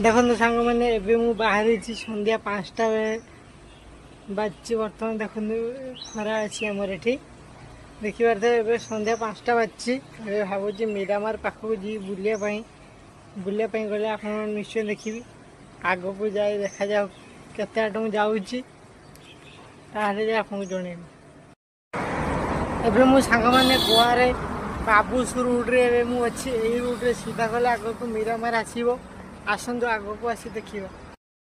देखो सांग मैंने एवं मु बाहरी संध्या 5टा बाजी बर्तमान देखो खरा अच्छी आमर ये देखिए तो संध्या 5टा बाजी भावुँ मीरामार पाखक जी बुलापाई गले आप निश्चय देखी आग को जाए देखा जाओ केते आट मुझे आपको जन एवं मु सांग मैंने गोवा रे बाबूस रूट्रे अच्छी यही रूट्रे सीधा गले आग को मीरामार आसो आसतु आग को आसी देखा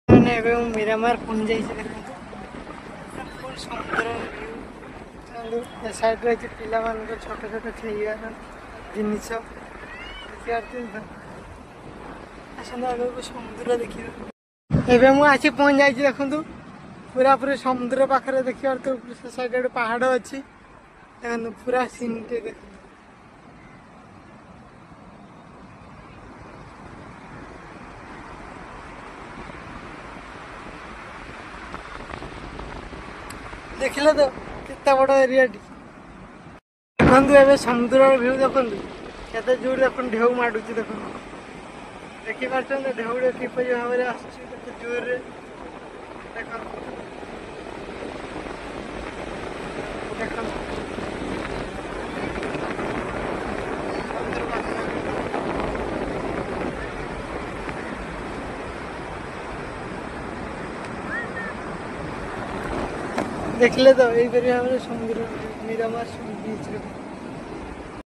मैंने मीरामार पहुंच जाइए फुल समुद्र व्यू साइड रही पिला छोट छोट खेलार जिनस देखिए आसतु आग को समुद्र देखिए एवं मुझे आसी पहुंच जाइए देखूँ पूरा पूरा समुद्र पाखे देखिए तो साइड गोटे पहाड़ अच्छी देखो पूरा सीन टे देख देखिले तो कितना बड़ एरिया देखु ए समुद्र भ्यू देखु केते जोर देख ढेउ माडुची देखु देखी पार्छ ढेउ किपरि भाव में आसुची जोर रे देखो देखो देखले तो यही भाव में समुद्र मीरामार बीच